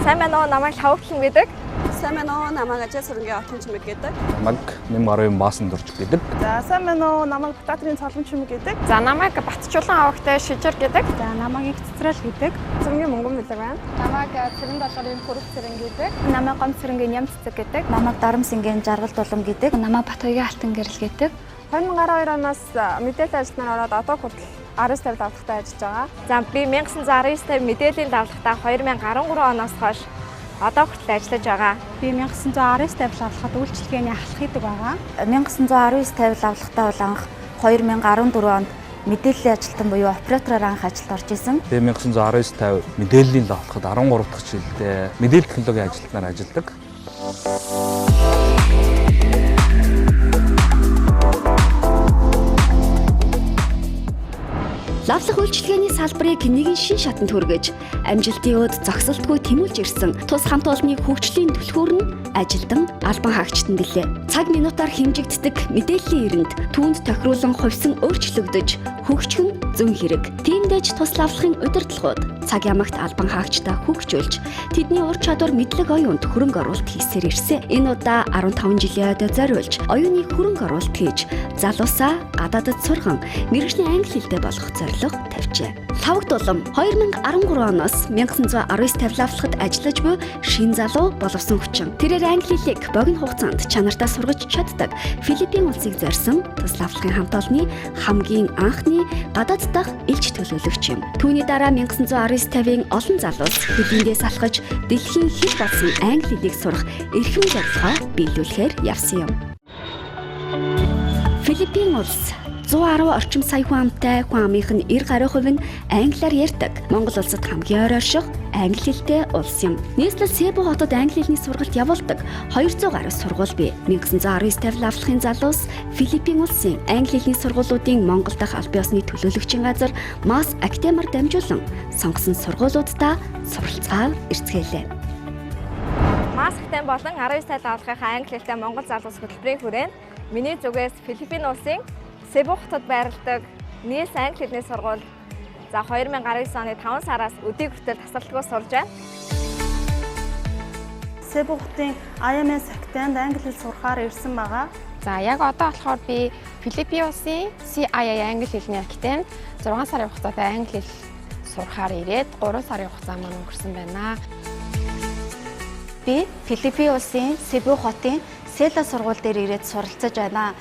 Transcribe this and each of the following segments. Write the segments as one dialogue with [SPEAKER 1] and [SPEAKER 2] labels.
[SPEAKER 1] Сайн байна уу? Намайг Лавгчин гэдэг.
[SPEAKER 2] Сайн байна уу? Намайг Ажил Сүрэнгийн Отхон Чимэг гэдэг.
[SPEAKER 3] Намайг Нэмгаравын Маасан Дурч гэдэг.
[SPEAKER 4] За сайн байна уу? Намайг Бататрын Цолон Чимэг гэдэг.
[SPEAKER 1] За намайг Батчулан авагтай Шижир гэдэг.
[SPEAKER 4] За намайг их цэцрэл гэдэг.
[SPEAKER 1] Цэрэнгийн мөнгөн бэлэг байна.
[SPEAKER 5] Намайг Цэрэн долгорын Хүрх Цэрэн гэдэг.
[SPEAKER 1] Намайг Гом Цэрэнгийн Ням Цэцэг гэдэг.
[SPEAKER 5] Намайг Дарамсингийн Жаргал Дулам гэдэг. Намайг Батхойгийн Алтан Гэрэл гэдэг.
[SPEAKER 1] 2012 оноос мэдээллийн ажилтнаар ороод одоо хүртэл 1950 давтагтай ажиллаж байгаа. За би 1919 мэдээллийн давтагтаа 2013 оноос хойш одоо хүртэл ажиллаж байгаа.
[SPEAKER 4] Би 1919 тавил авлахад үйлчилгээний ахлах хийдэг байгаа.
[SPEAKER 5] 1919 тавил авлахтаа бол анх 2014 онд мэдээллийн ажилтан буюу оператороор анх ажилд орж исэн.
[SPEAKER 3] Тэгээ 1919-50 мэдээллийн давтахад 13 дахь жилдээ мэдээлэл технологийн ажилтнаар ажилладаг.
[SPEAKER 6] Лавлах үйлчилгээний салбарыг нэгэн шин шатанд хүргэж, амжилтын өд зогсолтгүй тэмүүлж ирсэн тус хамт олонны хөгжлийн түлхүүр нь ажилтан албан хаагчтан гэлээ. Цаг минутаар хэмжигддэг мэдээллийн эрэнд түүнд тохируулан хувьсан өөрчлөгдөж, хөгжих нь зүүн хэрэг. Тиймдээж тус лавлахын удирдлагууд цаг ямагт албан хаагчтай хөгжүүлж, тэдний ур чадвар мэдлэг оюунд хөрөнгө оруулалт хийсээр ирсэн. Энэ удаа 15 жилийн ойд зориулж, оюуны хөрөнгө оруулалт хийж, залуусаа гадаадд сурган, мэргэжлийн англи хэлтэй болгох зорилго тавьжээ. Лавгдулам 2013 оноос 1919 тавил авлахад ажиллаж буй шин залуу боловсон хүчин. Тэрээр англи хэлийг богино хугацаанд чанартаа сургаж чаддаг Филиппин улсыг зорьсон тус лавлахын хамт олонны хамгийн анхны гадаад дахь элч төлөөлөгч юм. Түүний дараа 1919-50-ийн олон залуус Филиппиндээс алхаж дэлхийн хэл болсон англи хэлийг сурах эрхэм зорилгоо биелүүлэхээр явсан юм. Филиппин улс 110 орчим сая хүн амтай, хүн амынх нь 90% нь англиар ярьдаг. Монгол улсад хамгийн ойр орших англи хэлтэй улс юм. Нийслэл Себу хотод англи хэлний сургалт явуулдаг 200 гаруй сургууль бий. 1919 тавил авлахын залуус Филиппин улсын англи хэлний сургуулиудын Монгол дахь аль биесны төлөөлөгчийн газар Масс Актемаар дамжуулан сонгосон сургуулиудаа суралцгаа эрцгээлээ.
[SPEAKER 1] Масс Актем болон 19 тавил авлахынхаа англи хэлтэй Монгол залуус хөтөлбөрийн хүрээнд миний зүгээс Филиппин улсын Себу хотод байрладаг нийс англи хэлний сургууль за 2019 оны 5 сараас өдийг хүртэл тасралтгүй сурж байна.
[SPEAKER 4] Себу хотын IMS Актемд англи хэл сурахаар ирсэн байгаа.
[SPEAKER 7] За яг одоо болохоор би Филиппин улсын CII англи хэлний Актемд 6 сарын хугацаатай англи хэл сурахаар ирээд 3 сарын хугацаа маань өнгөрсөн байна.
[SPEAKER 5] Би Филиппин улсын Себу хотын Села сургууль дээр ирээд суралцаж байна.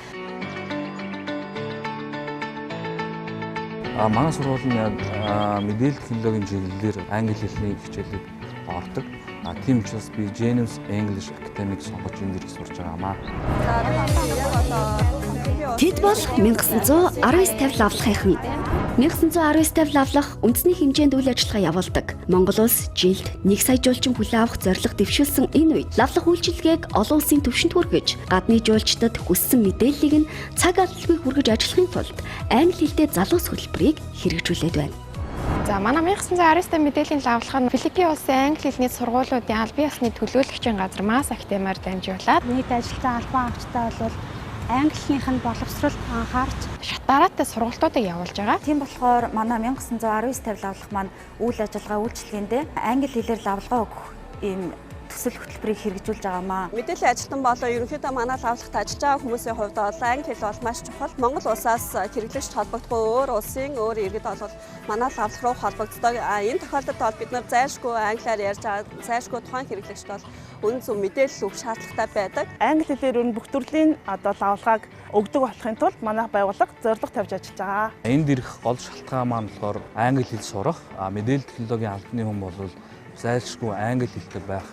[SPEAKER 3] Манай сургууль нь яг мэдээлэл технологийн чиглэлээр англи хэлний хичээлийг ордог. Тийм учраас би James English Academy-г сонгож энэ дэрийг сурж байгаамаа.
[SPEAKER 6] Тэд бол 1919 тавил авлахынхан. 1919 тавил авлах үндэсний хэмжээнд үйл ажиллагаа явуулдаг. Монгол улс жилд 1 сая жуулчин хүлээн авах зорилго дэвшүүлсэн энэ үед лавлах үйлчилгээг олон улсын түвшинд хүргэж, гадны жуулчдад хүссэн мэдээллийг нь цаг алдалгүй хүргэж ажиллахын тулд англи хэлтэй залуус хөтөлбөрийг хэрэгжүүлээд байна.
[SPEAKER 7] За манай 1919 мэдээллийн лавлах нь Филиппин улсын англи хэлний сургуулиудын аль биесны төлөөлөгчийн газар Масс Актемаар дамжуулаад
[SPEAKER 4] Нийт ажилтан албан хаагчтай бол англи хэлнийх нь боловсролд анхаарч
[SPEAKER 7] шатаараатай сургалтуудыг явуулж байгаа.
[SPEAKER 5] Тийм болохоор манай 1919 тавил авлах маань үйл ажиллагаа үйлчилгээндээ англи хэлээр лавлгаа өгөх ийм төсөл хөтөлбөрийг хэрэгжүүлж байгаамаа.
[SPEAKER 2] Мэдээллийн ажилтан болоо ерөнхийдөө манай лавлахад ажиллаж байгаа хүмүүсийн хувьд бол англи хэл бол маш чухал. Монгол улсаас хэрэглэгч холбогдохгүй өөр улсын өөр иргэд бол манай лавлах руу холбогддог. Энэ тохиолдолд бол бид нар зайлшгүй англиар ярьж байгаа, зайлшгүй тухайн хэрэглэгчд бол үнэн зөв мэдээлэл өгөх шаардлагатай байдаг.
[SPEAKER 4] англи хэлээр өн бүх төрлийн лавлгааг өгдөг болохын тулд манай байгууллага зорилго тавьж ажиллаж байгаа.
[SPEAKER 3] Энд ирэх гол шалтгаан маань болохоор англи хэл сурах. Мэдээлэл технологийн албаны хүн бол зайлшгүй англи хэлтэй байх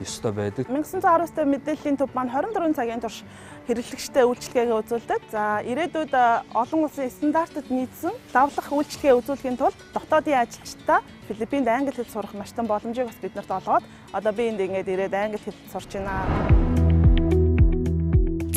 [SPEAKER 3] ёстой байдаг.
[SPEAKER 4] 1919 мэдээллийн төв маань 24 цагийн турш хэрэглэгчтэй үйлчилгээгээ үзүүлдэг. За ирээдүйд олон улсын стандартад нийцсэн лавлах үйлчилгээ үзүүлэхийн тулд дотоодын ажилчдаа Филиппинд англи хэл сурах маш том боломжийг бас биднэрт олгоод одоо би энд ингээд ирээд англи хэл сурч байна.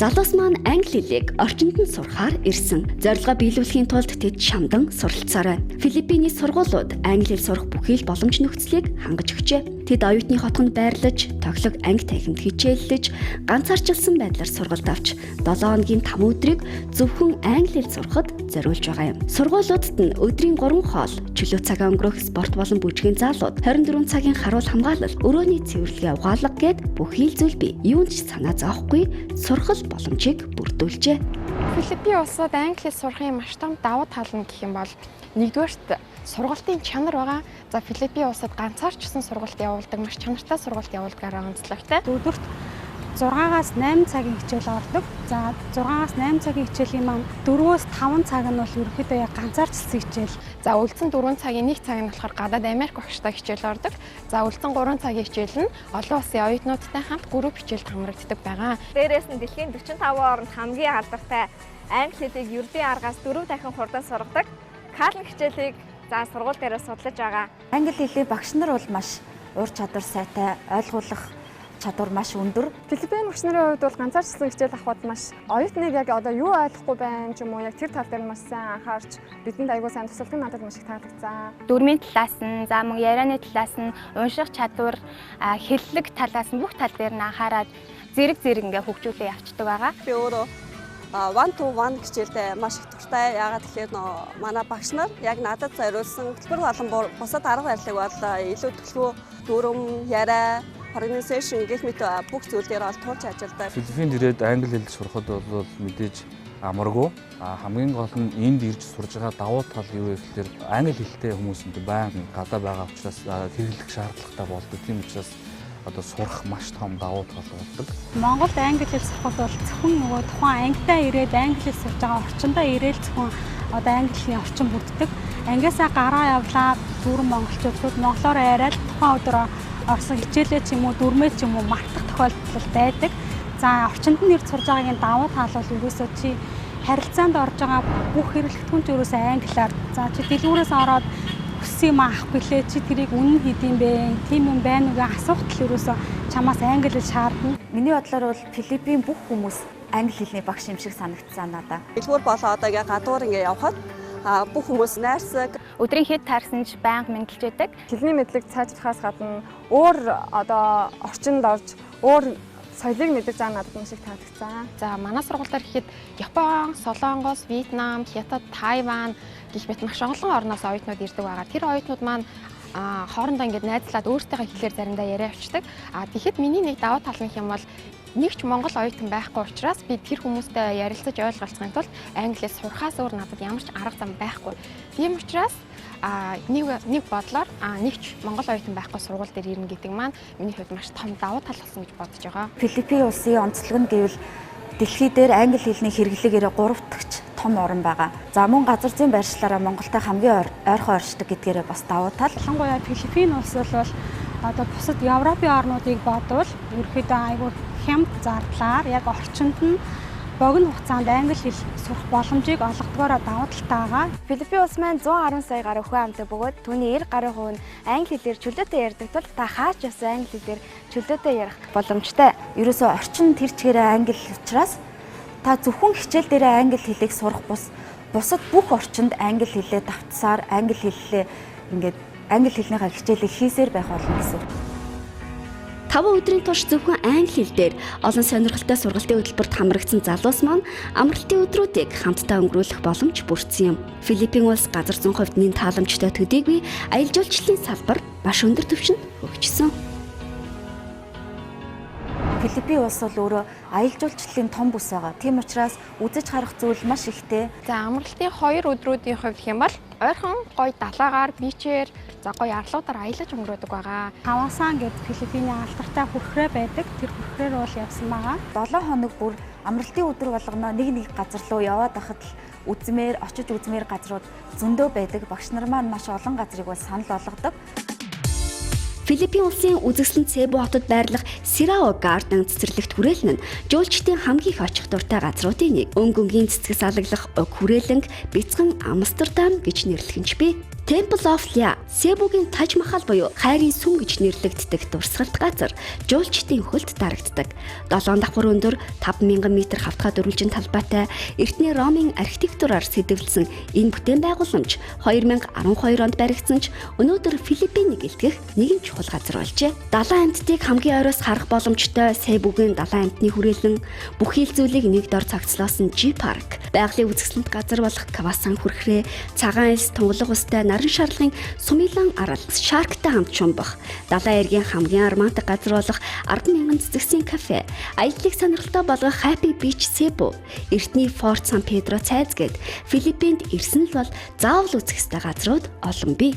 [SPEAKER 6] Залуус маань англи хэлийг орчинд нь сурахаар ирсэн. Зорилгоо биелүүлэхийн тулд тэд шамдан суралцаар байна. Филиппиний сургуулиуд англи хэл сурах бүхий л боломж нөхцөлийг хангаж өгчээ. Тэд оюутны хотгонд байрлаж, тоглог анги танхимд хичээллэж, ганцаарчилсан байдлаар сургалт авч 7 хоногийн 5 өдрийг зөвхөн англи хэл сурахад зориулж байгаа юм. Сургуулиудад нь өдрийн 3 хоол, чөлөө цагаа өнгөрөх спорт болон бүжгийн заалууд, 24 цагийн харуул хамгаалал, өрөөний цэвэрлэгээ угаалга гэд бүхий л зүйл бий. Юунд ч санаа зовхгүй сургал боломжийг бүрдүүлжээ.
[SPEAKER 7] Филиппин улсад англи хэл сурахын маш том давуу тал нь гэх юм бол нэгдүгээрт сургалтын чанар байгаа. За Филиппин улсад ганцаарчсан сургалт явуулдаг, маш чанартай сургалт явуулдагаараа онцлогтой.
[SPEAKER 8] Өдөрт 6-аас 8 цагийн хичээл ордог. За 6-аас 8 цагийн хичээлийн маань 4-өөс 5 цаг нь бол ерөнхийдөө яг ганцаарчилсан хичээл.
[SPEAKER 7] За үлдсэн 4 цагийн 1 цаг нь болохоор гадаад Америк багштай хичээл ордог. За үлдсэн 3 цагийн хичээл нь олон улсын оюутнуудтай хамт групп хичээлд хамрагддаг байгаа.
[SPEAKER 1] Дээрээс нь дэлхийн 45 орнд хамгийн алдартай англи хэлийг ердийн аргаас 4 дахин хурдан сургадаг. Кален хичээлийг за сургууль дээрээ судлаж байгаа.
[SPEAKER 5] Англи хэлний багш нар бол маш ур чадвар сайтай, ойлгуулах чадвар маш өндөр.
[SPEAKER 8] Филиппин багш нарын хувьд бол ганцаарчлан хичээл авахд маш оюутныг яг одоо юу ойлгохгүй байна ч юм уу яг тэр тал дээр маш сайн анхаарч бидэнд аягүй сайн тусалдаг надад маш их таалагдсан.
[SPEAKER 9] Дүрмийн талаас нь, за мөн ярианы талаас нь, унших чадвар, хэллэг талаас нь бүх тал дээр нь анхаарад зэрэг ингээ хөгжүүлээ явцдаг байгаа.
[SPEAKER 2] Би өөрөө 1-to-1 хичээлдээ маш их дуртай. Яагаад тэгэхээр манай багш нар яг надад зориулсан хөтөлбөр болон бусад арга барилыг бол илүү төлөвлөгөө, дүрм, яриа, organization гэх мэт бүх зүйл дээр бол туулж ажилладаг.
[SPEAKER 3] Филиппинд ирээд англи хэл сурахад бол мэдээж амаргүй. Хамгийн гол нь энд ирж сурж байгаа давуу тал юу вэ гэхээр англи хэлтэй хүмүүсэнд байнга гадаа байгаа учраас хэрэглэх шаардлагатай болдог. Тийм учраас одоо сурах маш том давуу тал болдог.
[SPEAKER 8] Монголд англи хэл сурахад бол зөвхөн нөгөө тухайн ангидаа ирээд англи хэл сурж байгаа орчиндөө ирээл зөвхөн одоо англи хэлний орчин бүрддэг. Ангиасаа гараа явлаа дүүрэн монголчууд монголоор яриад тухайн өдөр орсон хичээлээ ч юм уу дүрмээ ч юм уу мартах тохиолдол байдаг. За орчинд нь ирж сурж байгаагийн давуу тал бол ерөөсөө чи харилцаанд орж байгаа бүх хэрэглэгдэхүүн ч ерөөсөө англиар. За чи дэлгүүрээс ороод хүссэн юм авах гэлээ чи тэрийг үнэн хийдэм бэ? Тийм юм байна уу гэх асуухт л ерөөсөө чамаас англи хэл шаардна.
[SPEAKER 5] Миний бодлоор бол Филиппин бүх хүмүүс англи хэлний багш юм шиг санагдсан надад.
[SPEAKER 2] Дэлгүүр болоо одоо ингээ гадуур ингээ явхад бүх хүмүүс найрсаг.
[SPEAKER 9] Өдрийн хэд таарсан ч байнга мэдлж байдаг.
[SPEAKER 8] Хэлний мэдлэг цаажилахаас гадна өөр одоо орчинд орж өөр соёлыг мэдэж байгаа надад маш их таалагдсан.
[SPEAKER 7] За манай сургуультаар ихэд Япон, Солонгос, Вьетнам, Хятад, Тайван гэх мэт маш олон орноос оюутнууд ирдэг байгаа. Тэр оюутнууд маань хоорондоо ингээд найзлаад өөрсдийнхөө хэлээр заримдаа яриа авчдаг. Тэгэхэд миний нэг давуу тал нь юм бол нэг ч Монгол оюутан байхгүй учраас би тэр хүмүүстэй ярилцаж ойлголцохын тулд англи хэл сурахаас өөр надад ямар ч арга зам байхгүй. Тийм учраас нэг бодлоор нэг ч Монгол оюутан байхгүй сургууль дээр ирнэ гэдэг маань миний хувьд маш том давуу тал болсон гэж бодож байгаа.
[SPEAKER 5] Филиппин улсын онцлог нь гэвэл дэлхий дээр англи хэлний хэрэглэгээрээ 3 дахь том орн байгаа. За мөн газар зүйн байршлаараа Монголтой хамгийн ойрхон оршдог гэдгээрээ бас давуу тал.
[SPEAKER 8] Ялангуяа Филиппин улс бол одоо бусад Европын орнуудыг бодвол ерөөхдөө айгүй хямд зардлаар яг орчинд нь богино хугацаанд англи хэл сурах боломжийг олгодгоороо давуу талтай байгаа.
[SPEAKER 1] Филиппин улс маань 110 сая гаруй хүн амтай бөгөөд түүний 90 гаруй хувь нь англи хэлээр чөлөөтэй ярьдаг тул та хаач явсан англи хэлээр чөлөөтэй ярих боломжтой.
[SPEAKER 5] Ерөөсөө орчин тэр чигээрээ англи учраас та зөвхөн хичээл дээрээ англи хэлийг сурах бусад бүх орчинд англи хэлээ давтсаар англи хэллээ ингээд англи хэлнийхээ хичээлийг хийсээр байх болно гэсэн.
[SPEAKER 6] 5 өдрийн турш зөвхөн англи хэл дээр олон сонирхолтой сургалтын хөтөлбөрт хамрагдсан залуус маань амралтын өдрүүдийг хамтдаа өнгөрүүлэх боломж бүрдсэн юм. Филиппин улс газар зүйн хувьд нэн тааламжтай төдийгүй аялал жуулчлалын салбар маш өндөр түвшинд хөгжсөн.
[SPEAKER 5] Филиппин улс бол өөрөө аялал жуулчлалын том бүс байгаа. Тийм учраас үзэж харах зүйл маш ихтэй.
[SPEAKER 7] За амралтын 2 өдрүүдийн хувьд гэх юм бол ойрхон гоё далаагаар, бичээр, за гоё арлуудаар аялаж өнгөрөөдөг байгаа.
[SPEAKER 8] Хаваасан гэдэг Филиппиний алдартай хүрхрээ байдаг. Тэр хүрхрээр бол явсан байгаа.
[SPEAKER 5] 7 хоног бүр амралтын өдөр болгоно нэг газар руу яваад байхад л очиж үзмээр газрууд зөндөө байдаг. Багш нар маань маш олон газрыг бол санал болгодог.
[SPEAKER 6] Филиппин улсын үзэсгэлэн Цебу хотод байрлах Сирао Гарден цэцэрлэгт хүрээлэн нь жуулчдын хамгийн их очих дуртай газруудын нэг. Өнгөнгийн цэцгэс алаглах Уг хүрээлэнг бяцхан Амстердам гэж нэрлэх нь ч бий. Temple of Lya, Себугийн Таж Махал буюу хайрын сүм гэж нэрлэгддэг дурсгалт газар жуулчдын хөлд дарагддаг. 7 давхар өндөр 5000 м хавтгай дөрвөлжин талбайтай эртний Ромын архитектураар сэдэвлсэн энэ бүтээн байгууламж 2012 онд баригдсан ч өнөөдөр Филиппинийг илтгэх нэгэн чухал газар болжээ. Далайн амьтдыг хамгийн ойроос харах боломжтой Себугийн далайн амьтны хүрээлэн бүх хил зүйлийг нэг дор цогцлоосон G Park, байгалийн үзэсгэлэнт газар болох Кавасан хүрхрээ, цагаан элс тунгалаг устай наран шарлагын Сумилан арал Шарктай хамт шумбах, далайн эргийн хамгийн романтик газар болох 10,000 цэцэгсийн кафе, аяллыг сонирхолтой болгох Happy Beach Cebu, эртний Fort San Pedro цайз гээд Филиппинд ирсэн л бол заавал үзэх ёстой газрууд олон бий.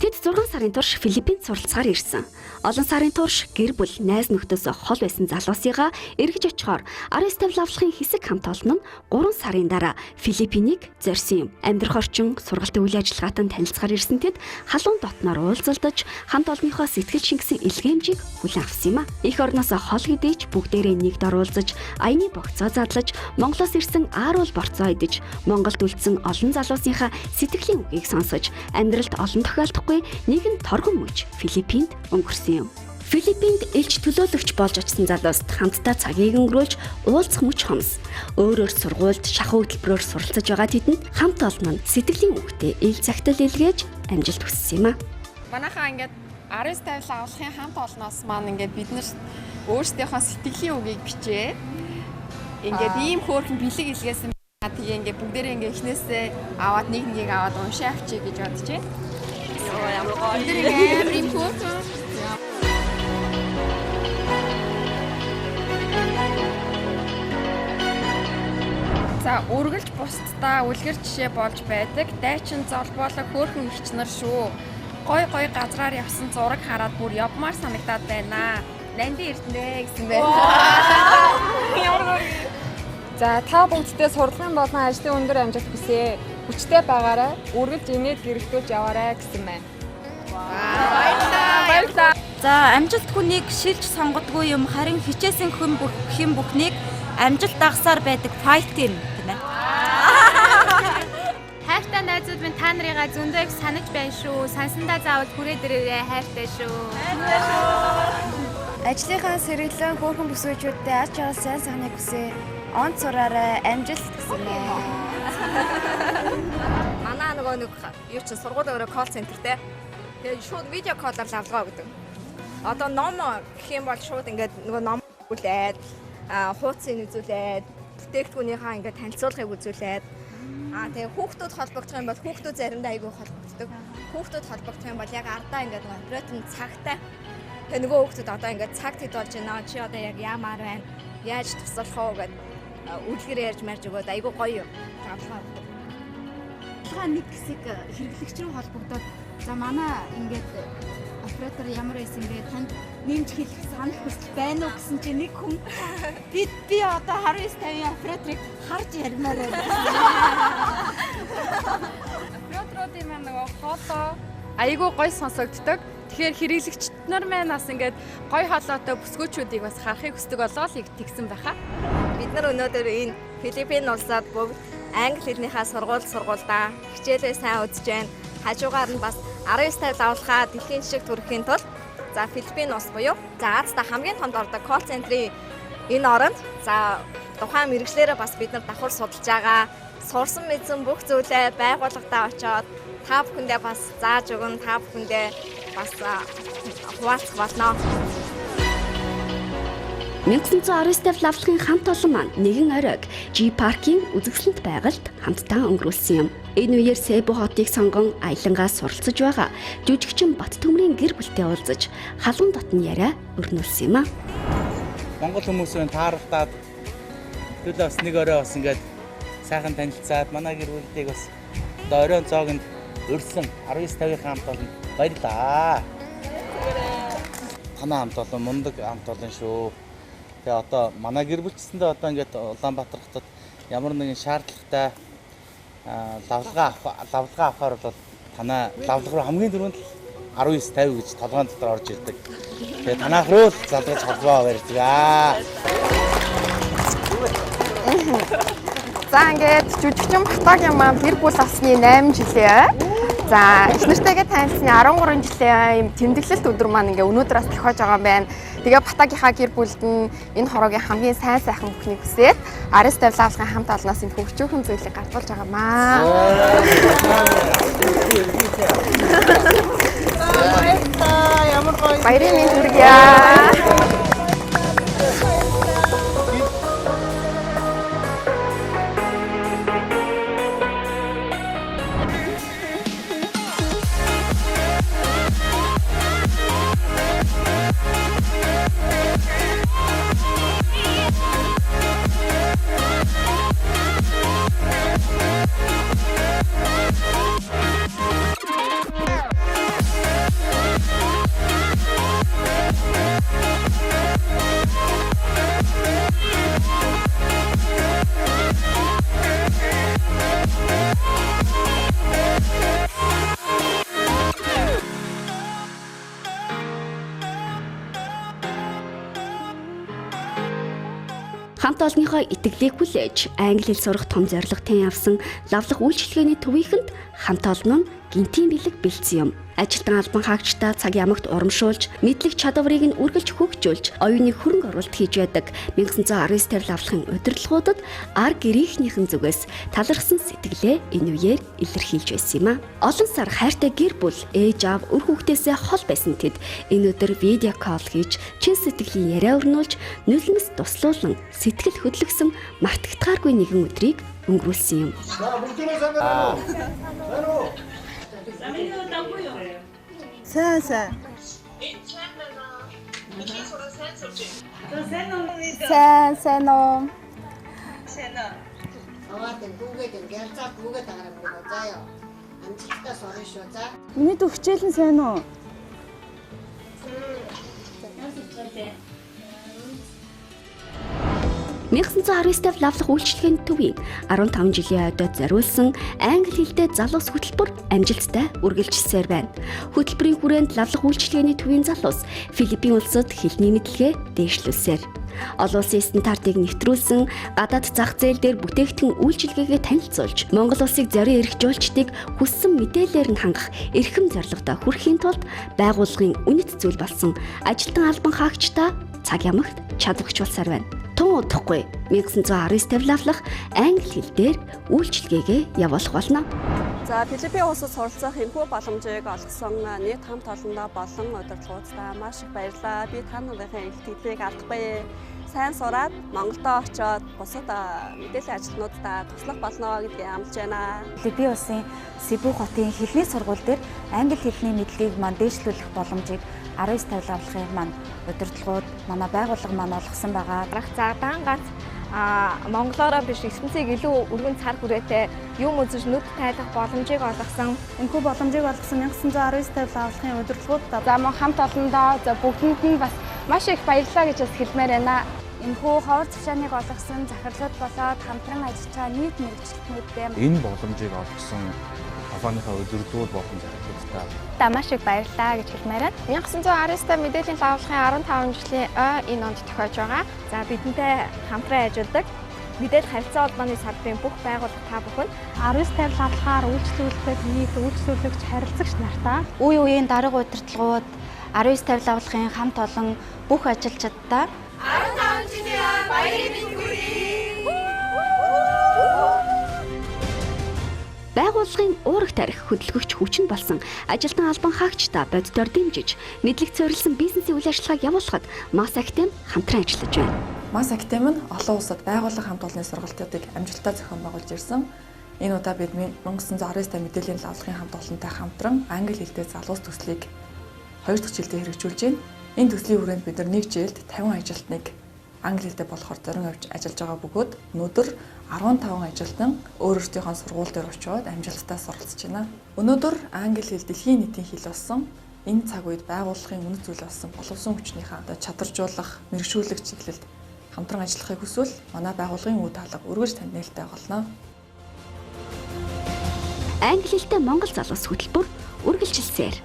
[SPEAKER 6] Тэд 6 сарын турш Филиппинд суралцахаар ирсэн. Олон сарын турш гэр бүл, найз нөхдөс хол байсан залуусыгаа эргэж очихоор 19 лавлахын хэсэг хамт олон нь 3 сарын дараа Филиппинийг зорьсон юм. Амьдрах орчин, сургалтын үйл ажиллагаатай танилцахаар ирсэн тэд халуун дотноор уулзалдаж хамт олонныхоо сэтгэл шингэсэн илгээмжийг хүлээн авсан юм а. Эх орноос хол хэдийч бүгдээрээ нэгд оруулж, аяны богцоо задлаж, Монголоос ирсэн ааруул борцоо идэж, Монголд үлдсэн олон залуусынхаа сэтгэлийн үгийг сонсож, амьдралд олон тохиолдохгүй нэгэн торгон мөч Филиппинд өнгөрсөн юм. Филиппинд элч төлөөлөгч болж очсон залууст хамтдаа цагийг өнгөрүүлж уулзах мөч хомс. Өөрөөр сургуульд шахуу хөтөлбөрөөр суралцаж байгаа тэдэнд хамт олон нь сэтгэлийн үгтэй ил цагтал илгээж амжилт хүссэн юм а.
[SPEAKER 7] Манайхаа ингээд 19 тавилан авахын хамт олноос маань ингээд бид нар өөрсдийнхөө сэтгэлийн үгийг бичээ. Ингээд ийм хөөрхөн бэлэг илгээсэн. Тэгээ ингээд бүгдээрээ ингээд эхнээсээ аваад нэг аваад уншаа авчиг гэж бодож байна. Ямар гоё. За үргэлж бусдаа үлгэр жишээ болж байдаг дайчин золбоолог хөөрхөн ихч нар шүү. Гой газраар явсан зураг хараад бүр явмаар санагдаад байна. Нанди эрдэнэ гэсэн байна. Ямар гоё. За та бүгдтэй сурлагын болон ажлын өндөр амжилт хүсье. Хүчтэй байгаарай. Үргэлж инээд гэрэлтүүлж яваарай гэсэн байна. Баярлалаа.
[SPEAKER 5] За амжилт хүнийг шилж сонгодгүй юм, харин хичээсэн хүн бүхнийг амжилт дагсаар байдаг файтин гэнэ.
[SPEAKER 9] Хайртай найзууд минь та нарыгаа зөндөө их санаж байна шүү. Сансандаа заавал хүрээд ирээрэй, хайртай шүү.
[SPEAKER 1] Ажлынхаа сэргэлэн хөөрхөн бүсгүйчүүдтэй ач жаргал сайн сайхныг хүсье. Онц сураарай, амжилт гэсэн ээ. Манай нөгөө юу ч сургууль өөрөө колл центертэй. Тэгээд шууд видео коллоор лавлгаа өгдөг. Одоо ном гэх юм бол шууд ингээд нөгөө ном үлээд, хуудсыг үзүүлээд, бүтээгдэхүүнийхаа ингээд танилцуулгыг үзүүлээд, тэгээд хүүхдүүд холбогдох юм бол хүүхдүүд заримдаа айгүй холбогддог. Хүүхдүүд холбогдох юм бол яг ардаа ингээд нөгөө оператор цагтай. Тэгээд нөгөө хүүхдүүд одоо ингээд цагт хэд болж байна. Чи одоо яг яамаар байна? Яаж туслах уу гэдэг үлгэр ярьж марж өгөөд айгүй гоё юм.
[SPEAKER 5] Та нэг хэсэг хэрэглэгч рүү холбогдоод за манай ингээд оператор ямар байсан бэ? Танд нэмж хэлэх санал хүсэл байна уу гэсэн чинь нэг хүн би одоо 1950 операторыг харж ярмаар байна.
[SPEAKER 7] Операторуудын маань нөгөө хоолоо айгүй гоё сонсогддог. Тэгэхээр хэрэглэгчид нар маань бас ингээд гоё хоолойтой бүсгүйчүүдийг бас харахыг хүсдэг болоо л тэгсэн байхаа.
[SPEAKER 1] Бид нар өнөөдөр энэ Филиппин улсад бүгд англи хэлнийхээ сургуульдаа хичээлээ сайн үзэж байна. Хажуугаар нь бас 19 лавлахаа дэлхийн жишг төрөхийн тулд за Филиппин улс буюу за Азиад хамгийн томд ордог колл центрийн энэ оронд за тухайн мэргэжлээрээ бас бид нар давхар судалж байгаа. Сурсан мэдсэн бүх зүйлээ байгууллагатаа очоод та бүхэндээ бас зааж өгөн та бүхэндээ бас хуваалцах болно.
[SPEAKER 6] 1919 лавлахын хамт олон маань нэгэн оройг G Park-ийн үзэсгэлэнт байгальд хамтдаа өнгөрүүлсэн юм. Энэ үеэр Себу хотыг сонгон аялангаас суралцж байгаа жүжигчин Бат Төмрийн гэр бүлтэй уулзаж халуун дотн яриа өрнүүлсэн юм а.
[SPEAKER 10] Монгол хүмүүсийн таарахтаад төлөө бас нэг орой бас ингээд сайхан танилцаад манай гэр бүлтэйг бас одоо оройн цоогонд өрсөн 1950 хамт олон баярлаа. Танаа хамт олон мундаг хамт олон шүү. Тэгээ одоо манай гэр бүлчсэндээ одоо ингээд Улаанбаатар хотод ямар нэгэн шаардлагатай лавлгаа авахаар бол танаа лавлга руу хамгийн түрүүнд 1950 гэж толгойн дотор орж ирдэг. Тэгээ танаа руу л залгаж холбоо барьцгаа.
[SPEAKER 7] За ингээд жүжигчин Батагийн маань гэр бүл авсны 8 жилээ. За эхнэртэйгээ танилцсны 13 жилийн юм тэмдэглэлт өдөр маань ингээ өнөөдрөөс тохиож байгаа юм байна. Тэгээ Батагийнхаа гэр бүлд нь энэ хороогийн хамгийн сайн сайхан бүхнийг хүсээд Ариус тавилга авлагын хамт олноос энэ хөгжөөхөн зүйлийг гартуулж байгаамаа. Баярын мэнд хүргье. Хамт олонныхоо итгэлийг хүлээж англи хэл сурах том зорилго тань авсан лавлах үйлчилгээний төвийнхэнд хамт олон нь гинтийн бэлэг бэлдсэн юм. Ажилтан албан хаагчдаа цаг ямагт урамшуулж, мэдлэг чадварыг нь үргэлж хөгжүүлж, оюуны хөрөнгө оруулалт хийж байдаг 1919 тавилга авлагын удирдлагуудад ар гэрийнхнийхэн зүгээс талархсан сэтгэлээ энэ үеэр илэрхийлж байсан юм а. Олон сар хайртай гэр бүл, ээж аав, өр хүүхдээсээ хол байсан тэд энэ өдөр видео колл хийж, чин сэтгэлийн яриа өрнүүлж, нүлмэс туслуулан сэтгэл хөдлөсөн мартагдахааргүй нэгэн өдрийг өнгөрүүлсэн юм.
[SPEAKER 4] Сайн сайн.
[SPEAKER 5] Сайн уу. Миний дүү хичээлэн сайн уу?
[SPEAKER 6] 1919 лавлах үйлчилгээний төвийн 15 жилийн ойдод зориулсан англи хэлтэй залуус хөтөлбөр амжилттай үргэлжилсээр байна. Хөтөлбөрийн хүрээнд лавлах үйлчилгээний төвийн залуус Филиппин улсад хэлний мэдлэгээ дээшлүүлсээр олон улсын стандартыг нэвтрүүлсэн гадаад зах зээл дээр бүтээгдэхүүн үйлчилгээгээ танилцуулж Монгол улсыг зорин эрх жуулчдыг хүссэн мэдээлэлээр нь хангах эрхэм зорилготой хүрэхийн тулд байгууллагын үнэт зүйл болсон ажилтан албан хаагчдаа цаг ямагт чадварчлуулсаар байна. Тун удахгүй 1919 тавилга авлах англи хэл дээр үйлчилгээгээ явуулах болно.
[SPEAKER 2] За Филиппин улсад суралцах энэхүү боломжийг олгосон нийт хамт олондоо болон удирдлагуудаа маш их баярлалаа. Би та нарын их төлөвийг алдахгүй. Сайн сураад Монголдо очоод бусад мэдээллийн ажилтнуудаа туслах болно гэдгийг амлаж байна.
[SPEAKER 5] Филиппин улсын Себу хотын хэлний сургууль дээр англи хэлний мэдлэгийг мань дээшлүүлэх боломжийг 19 тавилга авлагын маань удирдлагууд манай байгууллага маань олгосон байгаа.
[SPEAKER 1] За дан ганц монголоороо биш ертөнцийг илүү өргөн цар хүрээтэй юм үзэж нүд тайлах боломжийг олгосон.
[SPEAKER 4] Энэхүү боломжийг олгосон 1919 тавилга авлагын удирдлагууд
[SPEAKER 7] За мөн хамт олондоо бүгдэнд нь бас маш их баярлалаа гэж бас хэлмээр байна.
[SPEAKER 5] Энэхүү ховор цогцооныг олгосон захирлууд болоод хамтран ажиллаж байгаа нийт мэргэжилтнүүдтэй
[SPEAKER 3] Энэ боломжийг олгосон компанийнхаа удирдлагууд болон захирлуудтай
[SPEAKER 9] Маш их баярлалаа гэж хэлмээр байна.
[SPEAKER 7] 1919 мэдээллийн лавлагын 15 жилийн энэ онд тохиож байгаа.
[SPEAKER 1] За бидэнтэй хамтран ажилладаг мэдээлэл харилцаа холбооны салбарын бүх байгууллага та бүхэн
[SPEAKER 8] 19 тавилга авлагаар үйлчлүүлдэг нийт үйлчлүүлэгч харилцагч нартаа
[SPEAKER 5] үе үеийн дарга удирдлагууд 19 тавилга авлагын хамт олон бүх ажилчдаа
[SPEAKER 1] 15 жилийн баярын мэнд хүргэе.
[SPEAKER 6] Байгууллагын уурах тарих хөдөлгөгч хүчин болсон ажилтан албан хаагчдаа боддоор дэмжиж мэдлэг цорилсан бизнесийн үйл ажиллагааг явуулахад Мас Актем хамтран ажиллаж байна.
[SPEAKER 11] Мас Актем нь олон улсад байгууллага хамт олонны сургалтуудыг амжилттай зохион байгуулж ирсэн. Энэ удаа бид 1919 мэдээллийн лавлагын хамт олонтой хамтран англи хэлтэй залуус төслийг 2 дахь жилдээ хэрэгжүүлж байна. Энэ төслийн хүрээнд бид нар 1 жилд 50 ажилтныг англи хэлтэй болохоор зорин авч ажиллаж байгаа бөгөөд өнөөдөр 15 ажилтан өөрсдийнхөө сургууль дээр очиод амжилттай суралцж байна. Өнөөдөр англи хэл дэлхийн нийтийн хэл болсон. Энэ цаг үед байгууллагын үнэт зүйл болсон боловсон хүчнийхээ чадваржуулах, мэрэгшүүлэх чиглэлд хамтран ажиллахыг хүсвэл манай байгууллагын үе даалга өргөж танд нээлттэй болно.
[SPEAKER 6] Англи хэлтэй Монгол залуус хөтөлбөр үргэлжилсээр